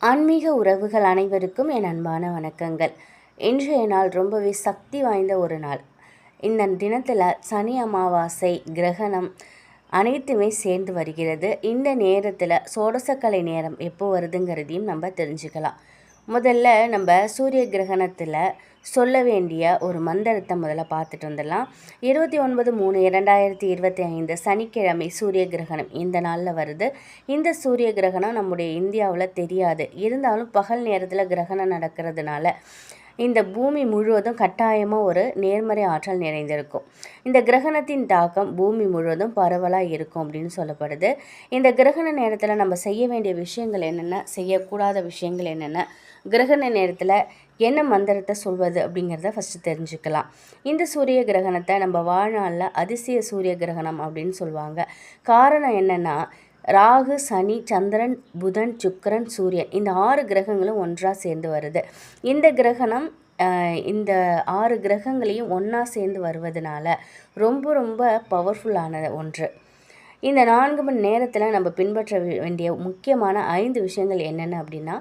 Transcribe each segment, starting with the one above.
ஆன்மீக உறவுகள் அனைவருக்கும் என் அன்பான வணக்கங்கள். இன்றைய நாள் ரொம்பவே சக்தி வாய்ந்த ஒரு நாள். இந்த தினத்தில் சனி அமாவாசை கிரகணம் அனைத்துமே சேர்ந்து வருகிறது. இந்த நேரத்தில் சோடசக்கலை நேரம் எப்போ வருதுங்கிறதையும் நம்ம தெரிஞ்சுக்கலாம். முதல்ல நம்ம சூரிய கிரகணத்தில் சொல்ல வேண்டிய ஒரு மந்திரத்தை முதல்ல பார்த்துட்டு வந்துடலாம். 29/3/2025 சனிக்கிழமை சூரிய கிரகணம் இந்த நாளில் வருது. இந்த சூரிய கிரகணம் நம்முடைய இந்தியாவில் தெரியாது. இருந்தாலும் பகல் நேரத்தில் கிரகணம் நடக்கிறதுனால இந்த பூமி முழுவதும் கட்டாயமாக ஒரு நேர்மறை ஆற்றல் நிறைந்திருக்கும். இந்த கிரகணத்தின் தாக்கம் பூமி முழுவதும் பரவலாக இருக்கும் அப்படின்னு சொல்லப்படுது. இந்த கிரகண நேரத்தில் நம்ம செய்ய வேண்டிய விஷயங்கள் என்னென்ன, செய்யக்கூடாத விஷயங்கள் என்னென்ன, கிரகண நேரத்தில் என்ன மந்திரத்தை சொல்வது அப்படிங்கிறத ஃபஸ்ட்டு தெரிஞ்சுக்கலாம். இந்த சூரிய கிரகணத்தை நம்ம வாழ்நாளில் அதிசய சூரிய கிரகணம் அப்படின்னு சொல்லுவாங்க. காரணம் என்னென்னா, ராகு, சனி, சந்திரன், புதன், சுக்கிரன், சூரியன் இந்த 6 கிரகங்களும் ஒன்றாக சேர்ந்து வருது. இந்த கிரகணம் இந்த 6 கிரகங்களையும் ஒன்றா சேர்ந்து வருவதனால ரொம்ப ரொம்ப பவர்ஃபுல்லான ஒன்று. இந்த 4 மணி நேரத்தில் நம்ம பின்பற்ற வேண்டிய முக்கியமான 5 விஷயங்கள் என்னென்ன அப்படின்னா,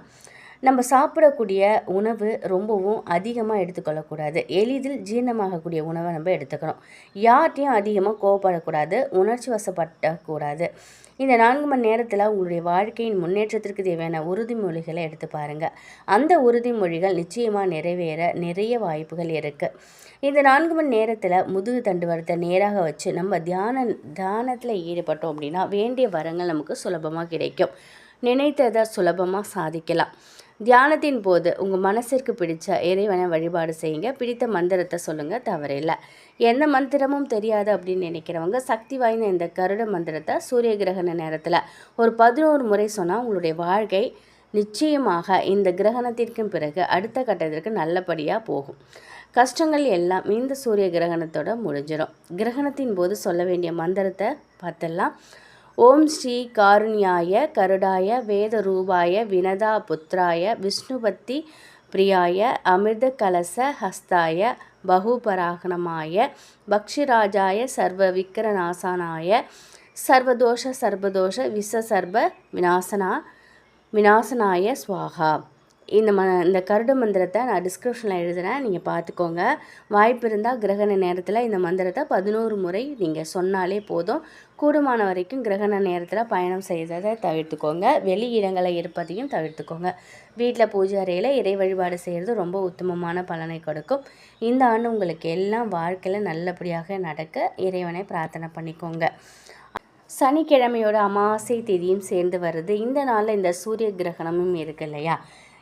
நம்ம சாப்பிடக்கூடிய உணவு ரொம்பவும் அதிகமாக எடுத்துக்கொள்ளக்கூடாது. எளிதில் ஜீரணமாகக்கூடிய உணவை நம்ம எடுத்துக்கணும். யார்கிட்டையும் அதிகமாக கோவப்படக்கூடாது, உணர்ச்சி வசப்படக்கூடாது. இந்த 4 மணி நேரத்தில் உங்களுடைய வாழ்க்கையின் முன்னேற்றத்திற்கு தேவையான உறுதிமொழிகளை எடுத்து பாருங்கள். அந்த உறுதிமொழிகள் நிச்சயமாக நிறைவேற நிறைய வாய்ப்புகள் இருக்குது. இந்த 4 மணி நேரத்தில் முதுகு தண்டுவரத்தை நேராக வச்சு நம்ம தியானத்தில் ஈடுபட்டோம் அப்படின்னா வேண்டிய வரங்கள் நமக்கு சுலபமாக கிடைக்கும். நினைத்ததை சுலபமாக சாதிக்கலாம். தியானத்தின் போது உங்கள் மனசிற்கு பிடிச்ச இறைவனை வழிபாடு செய்யுங்க. பிடித்த மந்திரத்தை சொல்லுங்கள், தவறில்லை. எந்த மந்திரமும் தெரியாது அப்படின்னு நினைக்கிறவங்க சக்தி வாய்ந்த இந்த கருட மந்திரத்தை சூரிய கிரகண நேரத்தில் ஒரு 11 முறை சொன்னால் உங்களுடைய வாழ்க்கை நிச்சயமாக இந்த கிரகணத்திற்கும் பிறகு அடுத்த கட்டத்திற்கு நல்லபடியாக போகும். கஷ்டங்கள் எல்லாம் இந்த சூரிய கிரகணத்தோட முடிஞ்சிடும். கிரகணத்தின் போது சொல்ல வேண்டிய மந்திரத்தை பார்த்துடலாம். ஓம் ஸ்ரீ காருண்யாய கருடாய வேத ரூபாய வினதா புத்ராய விஷ்ணுபத்தி பிரியாய அமிர்த கலச ஹஸ்தாய பகுபராகணமாய பக்ஷிராஜாய சர்வ விக்கிரநாசனாய சர்வதோஷ சர்வதோஷ விச சர்வ விநாசனாய ஸ்வாகா. இந்த கருட மந்திரத்தை நான் டிஸ்கிரிப்ஷனில் எழுதுகிறேன், நீங்கள் பார்த்துக்கோங்க. வாய்ப்பு இருந்தால் கிரகண நேரத்தில் இந்த மந்திரத்தை 11 முறை நீங்கள் சொன்னாலே போதும். கூடுமான வரைக்கும் கிரகண நேரத்தில் பயணம் செய்வதை தவிர்த்துக்கோங்க. வெளி இடங்களை இருப்பதையும் தவிர்த்துக்கோங்க. வீட்டில் பூஜை அறையில் இறை வழிபாடு செய்கிறது ரொம்ப உத்தமமான பலனை கொடுக்கும். இந்த ஆண்டு உங்களுக்கு எல்லாம் வாழ்க்கையில் நல்லபடியாக நடக்க இறைவனை பிரார்த்தனை பண்ணிக்கோங்க. சனிக்கிழமையோட அமாவாசை திதியும் சேர்ந்து வருது. இந்த நாளில் இந்த சூரிய கிரகணமும் இருக்கு இல்லையா?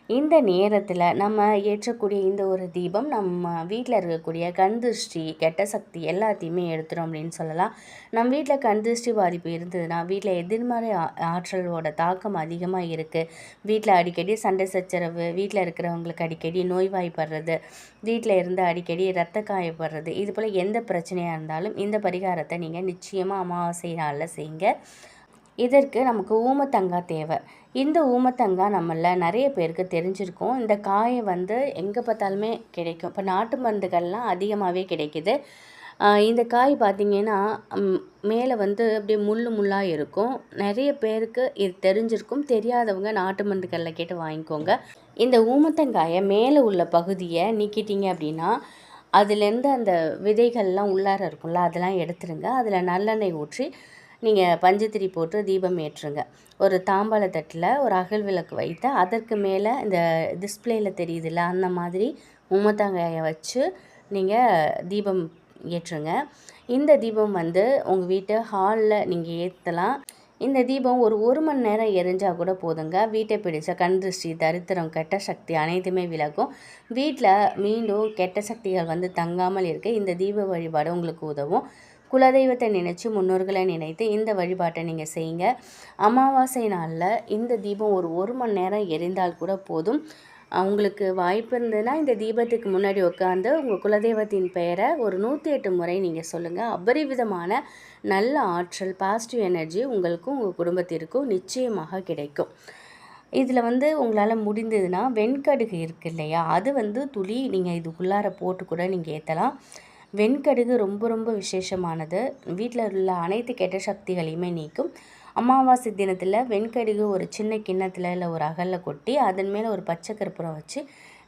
இந்த நேரத்தில் நம்ம ஏற்றக்கூடிய இந்த ஒரு தீபம் நம்ம வீட்டில் இருக்கக்கூடிய கண் திருஷ்டி, கெட்ட சக்தி எல்லாத்தையுமே எடுத்துடும் அப்படின்னு சொல்லலாம். நம்ம வீட்டில் கண் திருஷ்டி பாதிப்பு இருந்ததுன்னா, வீட்டில் எதிர்மறை ஆற்றலோட தாக்கம் அதிகமாக இருக்குது. வீட்டில் அடிக்கடி சண்டை சச்சரவு, வீட்டில் இருக்கிறவங்களுக்கு அடிக்கடி நோய்வாய்ப்படுறது, வீட்டில் இருந்து அடிக்கடி ரத்த காயப்படுறது, இது போல் எந்த பிரச்சனையாக இருந்தாலும் இந்த பரிகாரத்தை நீங்கள் நிச்சயமாக அமாவாசை நாளில் செய்யுங்க. இதற்கு நமக்கு ஊமத்தங்காய் தேவை. இந்த ஊமத்தங்காய் நம்மள நிறைய பேருக்கு தெரிஞ்சிருக்கும். இந்த காயை எங்கே பார்த்தாலுமே கிடைக்கும். இப்போ நாட்டு மருந்துகள்லாம் அதிகமாகவே கிடைக்கிது. இந்த காய் பார்த்திங்கன்னா மேலே அப்படியே முள்ளாக இருக்கும். நிறைய பேருக்கு இது தெரிஞ்சிருக்கும். தெரியாதவங்க நாட்டு மருந்துகளில் கேட்டு வாங்கிக்கோங்க. இந்த ஊமத்தங்காயை மேலே உள்ள பகுதியை நீக்கிட்டீங்க அப்படின்னா அதுலேருந்து அந்த விதைகள்லாம் உள்ளார இருக்கும்ல, அதெல்லாம் எடுத்துருங்க. அதில் நல்லெண்ணெய் ஊற்றி நீங்கள் பஞ்சத்திரி போட்டு தீபம் ஏற்றுங்க. ஒரு தாம்பாள தட்டில் ஒரு அகல் விளக்கு வைத்து அதற்கு மேலே இந்த டிஸ்பிளேயில் தெரியுதுல்ல, அந்த மாதிரி ஊமத்தங்காயை வச்சு நீங்கள் தீபம் ஏற்றுங்க. இந்த தீபம் உங்கள் வீட்டு ஹாலில் நீங்கள் ஏற்றலாம். இந்த தீபம் ஒரு மணி நேரம் எரிஞ்சால் கூட போதுங்க. வீட்டை பிடிச்ச கண் திருஷ்டி, தரித்திரம், கெட்ட சக்தி அனைத்துமே விலகும். வீட்டில் மீண்டும் கெட்ட சக்திகள் தங்காமல் இருக்க இந்த தீப வழிபாடு உங்களுக்கு உதவும். குலதெய்வத்தை நினச்சி, முன்னோர்களை நினைத்து இந்த வழிபாட்டை நீங்கள் செய்யுங்க. அமாவாசை நாளில் இந்த தீபம் ஒரு மணி நேரம் எரிந்தால் கூட போதும். உங்களுக்கு வாய்ப்பு இருந்ததுன்னா இந்த தீபத்துக்கு முன்னாடி உட்காந்து உங்கள் குலதெய்வத்தின் பெயரை ஒரு 108 முறை நீங்கள் சொல்லுங்கள். அபரிவிதமான நல்ல ஆற்றல், பாசிட்டிவ் எனர்ஜி உங்களுக்கும் உங்கள் குடும்பத்திற்கும் நிச்சயமாக கிடைக்கும். இதில் உங்களால் முடிந்ததுன்னா வெண்கடுகு இருக்குது இல்லையா, அது துளி நீங்கள் இதுக்குள்ளார போட்டு கூட நீங்கள் ஏற்றலாம். வெண்கடுகு ரொம்ப ரொம்ப விசேஷமானது. வீட்டில் உள்ள அனைத்து கெட்ட சக்திகளையுமே நீக்கும். அமாவாசை தினத்தில் வெண்கடுகு ஒரு சின்ன கிண்ணத்தில் இல்லை ஒரு அகலில் கொட்டி அதன் மேலே ஒரு பச்சை கற்பூரம் வச்சு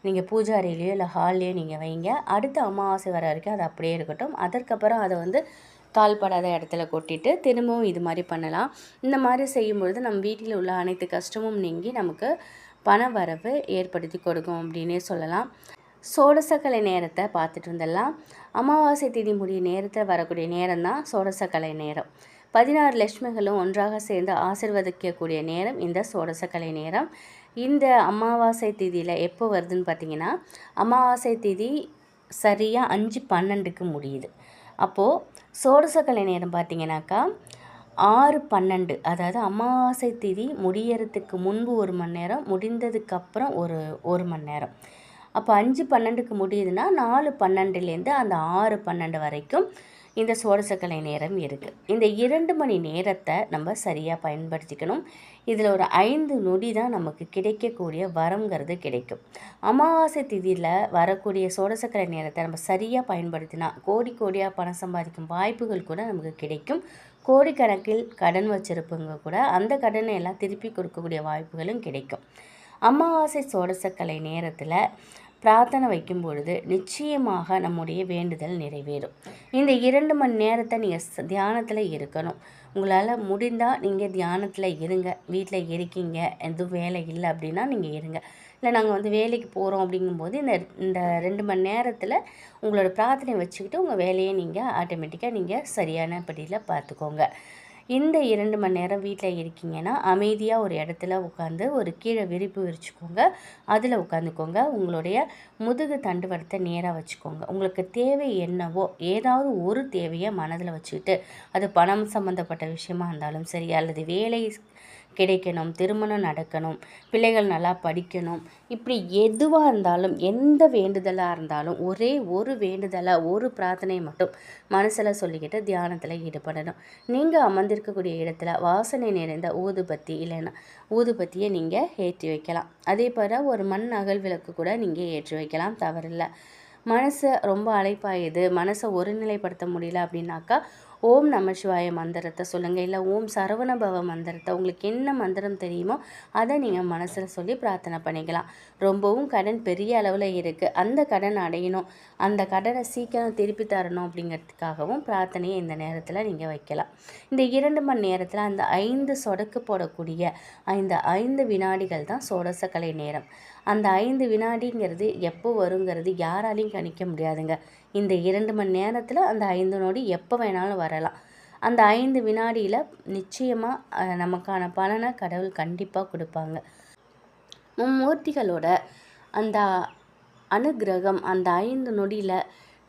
நீங்கள் பூஜை அறையிலையோ இல்லை ஹால்லையோ நீங்கள் வைங்க. அடுத்த அமாவாசை வர வரைக்கும் அது அப்படியே இருக்கட்டும். அதற்கப்புறம் அதை வந்து கால்படாத இடத்துல கொட்டிட்டு திரும்பவும் இது மாதிரி பண்ணலாம். இந்த மாதிரி செய்யும்பொழுது நம்ம வீட்டில் உள்ள அனைத்து கஷ்டமும் நீங்கி நமக்கு பண வரவு ஏற்படுத்தி கொடுக்கும் அப்படின்னே சொல்லலாம். சோடசக்கலை நேரத்தை பார்த்துட்டு இருந்தெல்லாம் அமாவாசை திதி முடிய நேரத்தில் வரக்கூடிய நேரம் தான் சோடசக்கலை நேரம். 16 லட்சுமிகளும் ஒன்றாக சேர்ந்து ஆசீர்வதிக்கக்கூடிய நேரம் இந்த சோடசக்கலை நேரம். இந்த அமாவாசை திதியில் எப்போ வருதுன்னு பார்த்திங்கன்னா, அமாவாசை திதி சரியாக 5:12க்கு முடியுது. அப்போது சோடசக்கலை நேரம் பார்த்திங்கனாக்கா 6:12, அதாவது அமாவாசை திதி முடியறதுக்கு முன்பு 1 மணி நேரம், முடிந்ததுக்கப்புறம் ஒரு மணி நேரம். அப்போ 5:12க்கு முடியுதுன்னா 4:12லேருந்து அந்த 6:12 வரைக்கும் இந்த சோடசக்கலை நேரம் இருக்குது. இந்த 2 மணி நேரத்தை நம்ம சரியாக பயன்படுத்திக்கணும். இதில் ஒரு 5 நொடி தான் நமக்கு கிடைக்கக்கூடிய வரங்கிறது கிடைக்கும். அமாவாசை திதியில் வரக்கூடிய சோடசக்கலை நேரத்தை நம்ம சரியாக பயன்படுத்தினா கோடியாக பணம் சம்பாதிக்கும் வாய்ப்புகள் கூட நமக்கு கிடைக்கும். கோடிக்கணக்கில் கடன் வச்சிருப்பவங்க கூட அந்த கடனை எல்லாம் திருப்பி கொடுக்கக்கூடிய வாய்ப்புகளும் கிடைக்கும். அமாவாசை சோடசக்கலை நேரத்தில் பிரார்த்தனை வைக்கும் பொழுது நிச்சயமாக நம்முடைய வேண்டுதல் நிறைவேறும். இந்த 2 மணி நேரத்தை நீங்கள் தியானத்தில் இருக்கணும். உங்களால் முடிந்தால் நீங்கள் தியானத்தில் இருங்க. வீட்டில் இருக்கீங்க, எதுவும் வேலை இல்லை அப்படின்னா நீங்கள் இருங்க. இல்லை நாங்கள் வந்து வேலைக்கு போகிறோம் அப்படிங்கும்போது இந்த 2 மணி நேரத்தில் உங்களோட பிரார்த்தனை வச்சுக்கிட்டு உங்கள் வேலையை நீங்கள் ஆட்டோமேட்டிக்காக நீங்கள் சரியான படியில் பார்த்துக்கோங்க. இந்த 2 மணி நேரம் வீட்டில் இருக்கீங்கன்னா அமைதியாக ஒரு இடத்துல உட்காந்து ஒரு கீழே விரிப்பு விரிச்சுக்கோங்க. அதில் உட்காந்துக்கோங்க. உங்களுடைய முதுகு தண்டுவடத்தை நேராக வச்சுக்கோங்க. உங்களுக்கு தேவை என்னவோ ஏதாவது ஒரு தேவையை மனதில் வச்சுக்கிட்டு, அது பணம் சம்மந்தப்பட்ட விஷயமா இருந்தாலும் சரி, அல்லது வேலை கிடைக்கணும், திருமணம் நடக்கணும், பிள்ளைகள் நல்லா படிக்கணும், இப்படி எதுவாக இருந்தாலும் எந்த வேண்டுதலாக இருந்தாலும் ஒரே ஒரு வேண்டுதலாக ஒரு பிரார்த்தனை மட்டும் மனசில் சொல்லிக்கிட்டு தியானத்தில் ஈடுபடணும். நீங்கள் அமர்ந்திருக்கக்கூடிய இடத்துல வாசனை நிறைந்த ஊதுபத்தி இல்லைன்னா ஊதுபத்தியை நீங்கள் ஏற்றி வைக்கலாம். அதே போல் ஒரு மண் அகல் விளக்கு கூட நீங்கள் ஏற்றி வைக்கலாம், தவறில்லை. மனசை ரொம்ப அலைப்பாயுது, மனசை ஒருநிலைப்படுத்த முடியல அப்படின்னாக்கா ஓம் நம சிவாய மந்திரத்தை சொல்லுங்கள். இல்லை ஓம் சரவணபவ மந்திரத்தை, உங்களுக்கு என்ன மந்திரம் தெரியுமோ அதை நீங்கள் மனசில் சொல்லி பிரார்த்தனை பண்ணிக்கலாம். ரொம்பவும் கடன் பெரிய அளவில் இருக்குது, அந்த கடன் அடையணும், அந்த கடனை சீக்கிரம் திருப்பி தரணும் அப்படிங்கிறதுக்காகவும் பிரார்த்தனையை இந்த நேரத்தில் நீங்கள் வைக்கலாம். இந்த 2 மணி நேரத்தில் அந்த 5 சொடக்கு போடக்கூடிய இந்த 5 வினாடிகள் தான் சோடசக்கலை நேரம். அந்த 5 வினாடிங்கிறது எப்போ வருங்கிறது யாராலையும் கணிக்க முடியாதுங்க. இந்த 2 மணி நேரத்தில் அந்த 5 நொடி எப்போ வேணாலும் வரலாம். அந்த 5 வினாடியில் நிச்சயமாக நமக்கான பலனை கடவுள் கண்டிப்பாக கொடுப்பாங்க. மும்மூர்த்திகளோட அந்த அனுகிரகம் அந்த 5 நொடியில்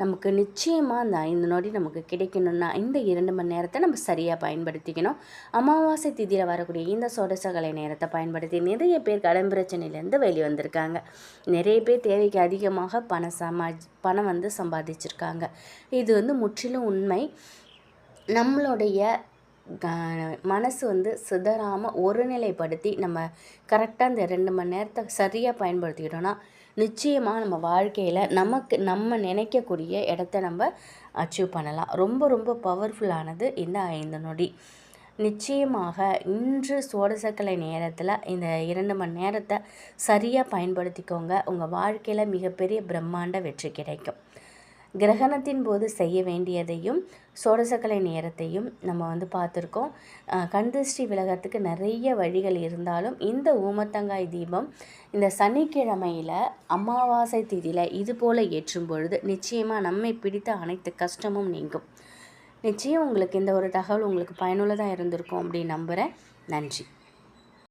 நமக்கு நிச்சயமாக அந்த 5 நொடி நமக்கு கிடைக்கணும்னா இந்த 2 மணி நேரத்தை நம்ம சரியாக பயன்படுத்திக்கணும். அமாவாசை திதியில் வரக்கூடிய இந்த சோடசக்கலை நேரத்தை பயன்படுத்தி நிறைய பேர் கடன் பிரச்சனையிலேருந்து வெளியே வந்திருக்காங்க. நிறைய பேர் தேவைக்கு அதிகமாக பணம் வந்து சம்பாதிச்சிருக்காங்க. இது வந்து முற்றிலும் உண்மை. நம்மளுடைய மனசு வந்து சிதறாமல் ஒருநிலைப்படுத்தி நம்ம கரெக்டாக இந்த 2 மணி நேரத்தை சரியாக பயன்படுத்திக்கிட்டோன்னா நிச்சயமாக நம்ம வாழ்க்கையில் நம்ம நினைக்கக்கூடிய இடத்த நம்ம அச்சீவ் பண்ணலாம். ரொம்ப ரொம்ப பவர்ஃபுல்லானது இந்த 5 நொடி. நிச்சயமாக இன்று சோடசக்கலை நேரத்தில் இந்த 2 மணி நேரத்தை சரியாக பயன்படுத்திக்கோங்க. உங்கள் வாழ்க்கையில் மிகப்பெரிய பிரம்மாண்ட வெற்றி கிடைக்கும். கிரகணத்தின் போது செய்ய வேண்டியதையும் சோடசக்கலை நேரத்தையும் நம்ம வந்து பார்த்துருக்கோம். கண் திருஷ்டி விலகிறதுக்கு நிறைய வழிகள் இருந்தாலும் இந்த ஊமத்தங்காய் தீபம் இந்த சனிக்கிழமையில் அமாவாசை திதியில் இது போல் ஏற்றும் பொழுது நிச்சயமாக நம்மை பிடித்த அனைத்து கஷ்டமும் நீங்கும். நிச்சயம் உங்களுக்கு இந்த ஒரு தகவல் உங்களுக்கு பயனுள்ளதாக இருந்திருக்கும் அப்படின்னு நம்புகிறேன். நன்றி.